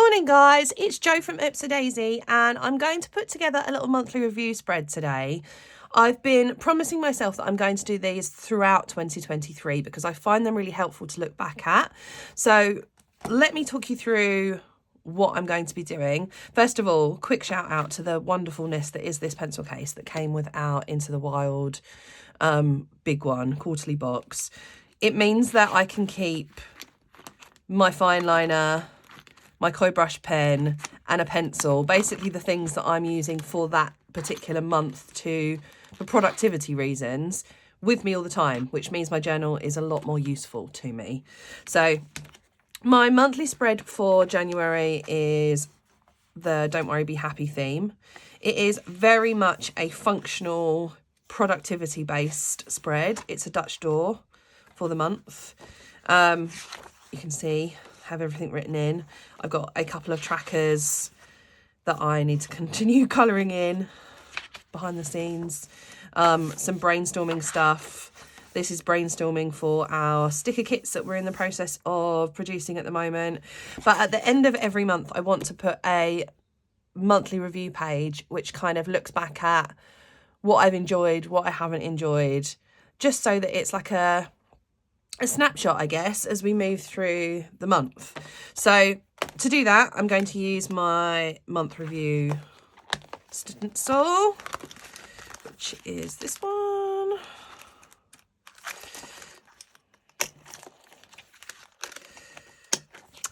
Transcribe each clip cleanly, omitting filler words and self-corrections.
Morning guys, it's Jo from Daisy and I'm going to put together a little monthly review spread today. I've been promising myself that I'm going to do these throughout 2023 because I find them really helpful to look back at. So let me talk you through what I'm going to be doing. First of all, quick shout out to the wonderfulness that is this pencil case that came with our Into the Wild big one, quarterly box. It means that I can keep my fine liner, my koi brush pen and a pencil, basically the things that I'm using for that particular month for productivity reasons, with me all the time, which means my journal is a lot more useful to me. So my monthly spread for January is the Don't Worry Be Happy theme. It is very much a functional productivity based spread. It's a Dutch door for the month. You can see have everything written in. I've got a couple of trackers that I need to continue colouring in behind the scenes. Some brainstorming stuff. This is brainstorming for our sticker kits that we're in the process of producing at the moment. But at the end of every month, I want to put a monthly review page, which kind of looks back at what I've enjoyed, what I haven't enjoyed, just so that it's like a snapshot, I guess, as we move through the month. So to do that, I'm going to use my month review stencil, which is this one.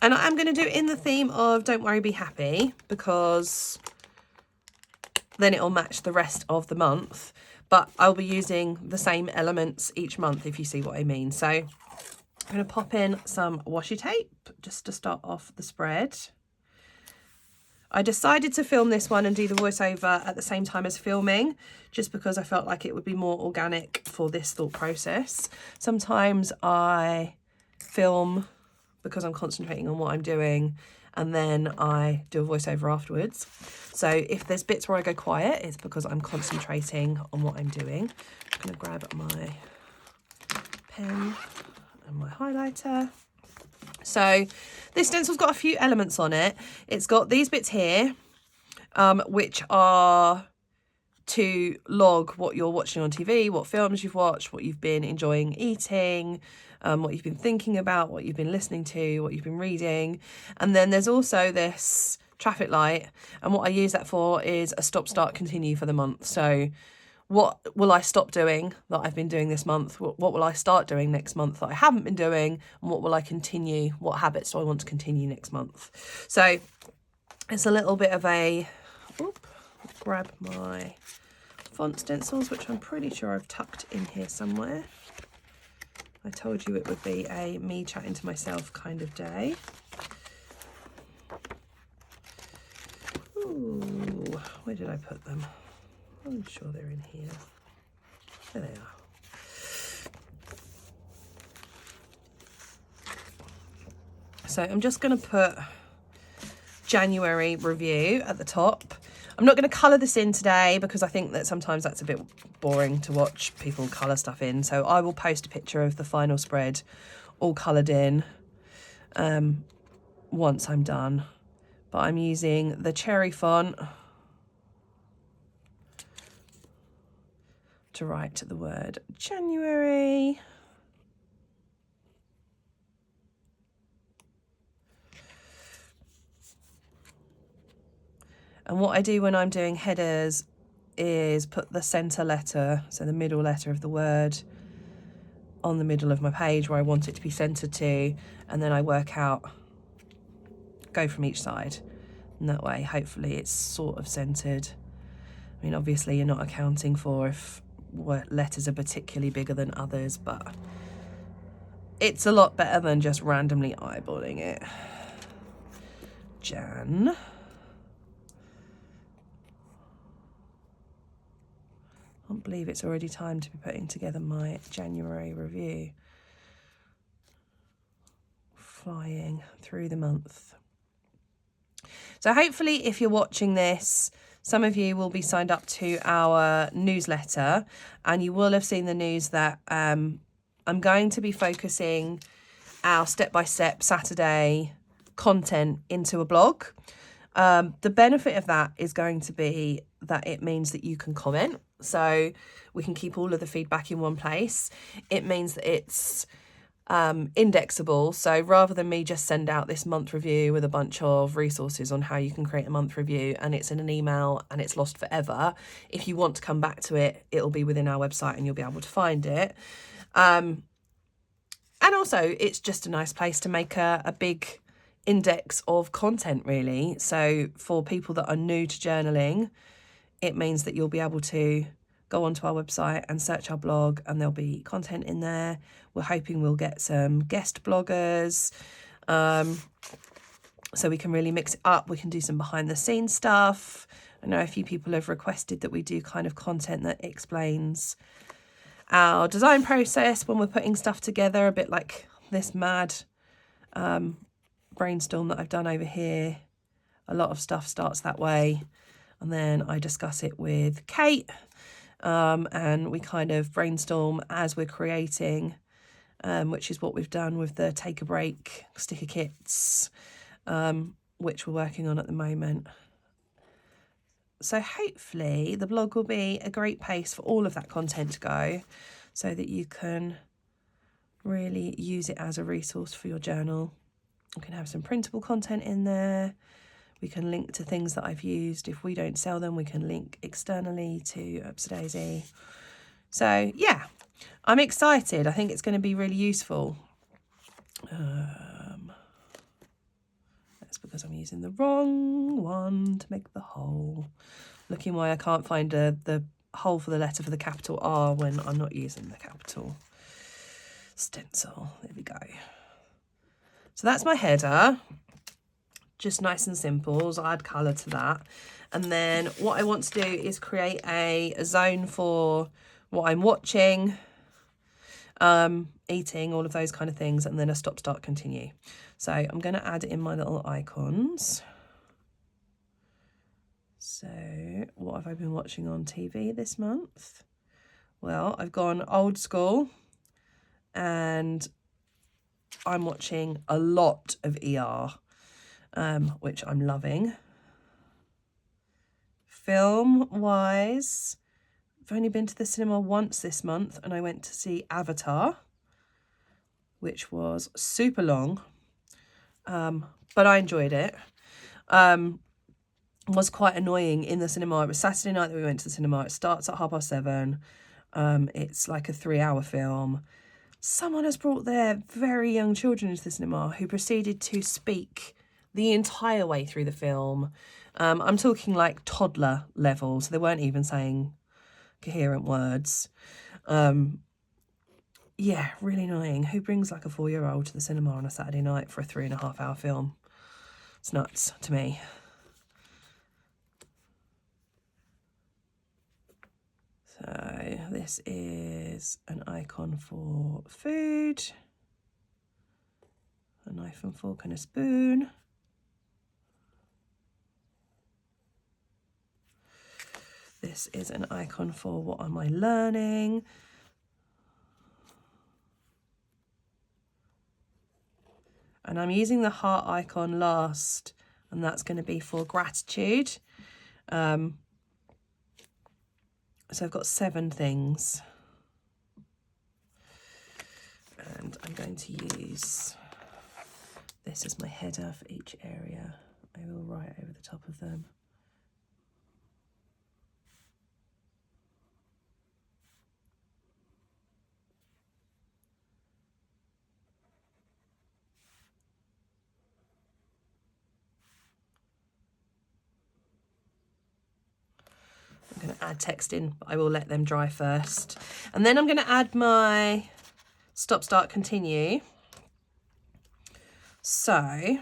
And I'm going to do it in the theme of Don't Worry, Be Happy, because then it'll match the rest of the month. But I'll be using the same elements each month, if you see what I mean. So I'm going to pop in some washi tape just to start off the spread. I decided to film this one and do the voiceover at the same time as filming, just because I felt like it would be more organic for this thought process. Sometimes I film because I'm concentrating on what I'm doing, and then I do a voiceover afterwards. So if there's bits where I go quiet, it's because I'm concentrating on what I'm doing. I'm going to grab my pen and my highlighter. So this stencil's got a few elements on it. It's got these bits here, which are to log what you're watching on TV, what films you've watched, what you've been enjoying eating, what you've been thinking about, what you've been listening to, what you've been reading. And then there's also this traffic light, and what I use that for is a stop, start, continue for the month. So what will I stop doing that I've been doing this month? What will I start doing next month that I haven't been doing? And what will I continue? What habits do I want to continue next month? So it's a little bit of a, grab my font stencils, which I'm pretty sure I've tucked in here somewhere. I told you it would be a me chatting to myself kind of day. Ooh, where did I put them? I'm sure they're in here. There they are. So I'm just going to put January review at the top. I'm not going to colour this in today because I think that sometimes that's a bit boring to watch people colour stuff in. So I will post a picture of the final spread all coloured in once I'm done. But I'm using the Cheri font to write the word January. And what I do when I'm doing headers is put the centre letter, so the middle letter of the word, on the middle of my page where I want it to be centred to, and then I work out, go from each side. And that way, hopefully, it's sort of centred. I mean, obviously, you're not accounting for if letters are particularly bigger than others, but it's a lot better than just randomly eyeballing it. Jan. I can't believe it's already time to be putting together my January review. Flying through the month. So hopefully if you're watching this, some of you will be signed up to our newsletter, and you will have seen the news that I'm going to be focusing our step-by-step Saturday content into a blog. The benefit of that is going to be that it means that you can comment. So we can keep all of the feedback in one place. It means that it's indexable. So rather than me just send out this month review with a bunch of resources on how you can create a month review and it's in an email and it's lost forever, if you want to come back to it, it'll be within our website and you'll be able to find it. And also it's just a nice place to make a big index of content, really. So for people that are new to journaling, it means that you'll be able to go onto our website and search our blog and there'll be content in there. We're hoping we'll get some guest bloggers, so we can really mix it up. We can do some behind the scenes stuff. I know a few people have requested that we do kind of content that explains our design process when we're putting stuff together, a bit like this mad brainstorm that I've done over here. A lot of stuff starts that way, and then I discuss it with Kate, and we kind of brainstorm as we're creating, which is what we've done with the Take a Break sticker kits, which we're working on at the moment. So hopefully the blog will be a great place for all of that content to go, so that you can really use it as a resource for your journal. We can have some printable content in there. We can link to things that I've used. If we don't sell them, we can link externally to Upsadaisy. So yeah, I'm excited. I think it's going to be really useful. That's because I'm using the wrong one to make the hole. Looking why I can't find the hole for the letter for the capital R when I'm not using the capital stencil. There we go. So that's my header, just nice and simple. So I'll add colour to that. And then what I want to do is create a zone for what I'm watching, eating, all of those kind of things, and then a stop, start, continue. So I'm going to add in my little icons. So what have I been watching on TV this month? Well, I've gone old school and I'm watching a lot of ER, which I'm loving. Film-wise, I've only been to the cinema once this month, and I went to see Avatar, which was super long, but I enjoyed it. Was quite annoying in the cinema. It was Saturday night that we went to the cinema. It starts at 7:30. It's like a 3-hour film. Someone has brought their very young children into the cinema who proceeded to speak the entire way through the film. I'm talking like toddler level, so they weren't even saying coherent words. Yeah, really annoying. Who brings like a 4-year-old to the cinema on a Saturday night for a 3.5-hour film? It's nuts to me. So this is an icon for food, a knife and fork and a spoon. This is an icon for what am I learning. And I'm using the heart icon last, and that's going to be for gratitude. So I've got 7 things. And I'm going to use this as my header for each area. I will write over the top of them. I'm going to add text in, but I will let them dry first. And then I'm going to add my stop, start, continue. So, I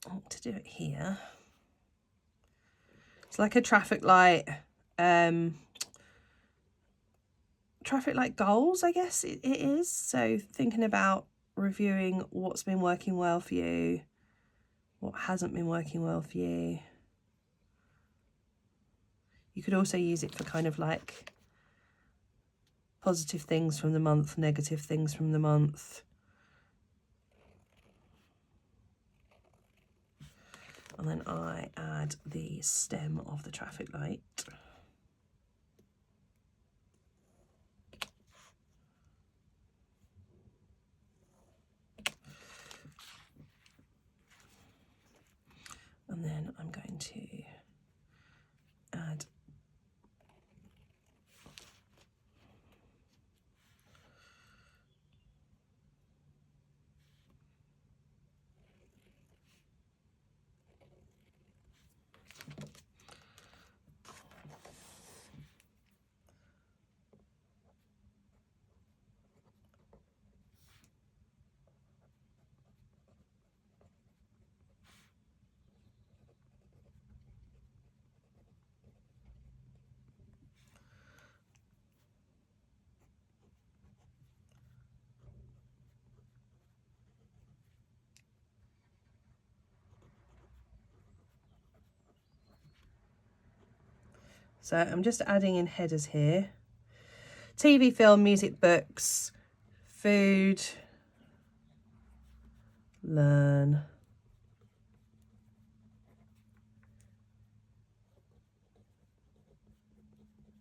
want to do it here. It's like a traffic light goals, I guess it is. So thinking about reviewing what's been working well for you, what hasn't been working well for you. You could also use it for kind of like positive things from the month, negative things from the month. And then I add the stem of the traffic light. And then I'm going to add so I'm just adding in headers here. TV, film, music, books, food, learn,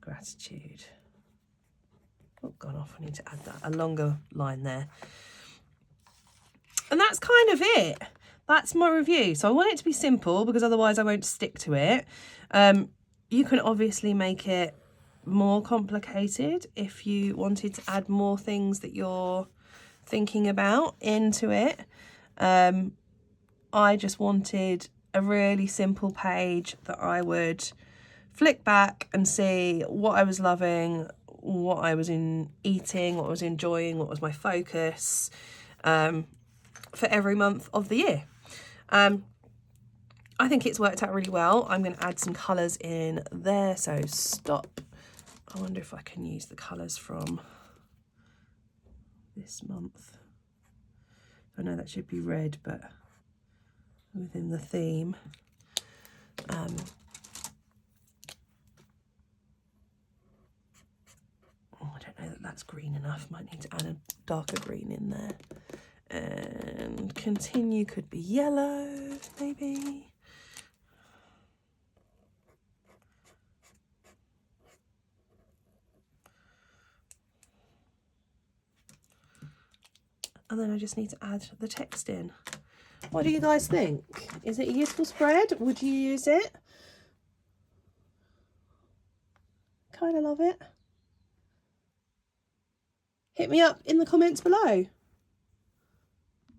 gratitude. Oh, gone off. I need to add that, a longer line there. And that's kind of it. That's my review. So I want it to be simple because otherwise I won't stick to it. You can obviously make it more complicated if you wanted to add more things that you're thinking about into it. I just wanted a really simple page that I would flick back and see what I was loving, what I was eating, what I was enjoying, what was my focus for every month of the year. I think it's worked out really well. I'm going to add some colours in there, so stop. I wonder if I can use the colours from this month. I know that should be red, but within the theme. Oh, I don't know that that's green enough. Might need to add a darker green in there. And continue could be yellow, maybe. And then I just need to add the text in. What do you guys think? Is it a useful spread? Would you use it? Kind of love it. Hit me up in the comments below.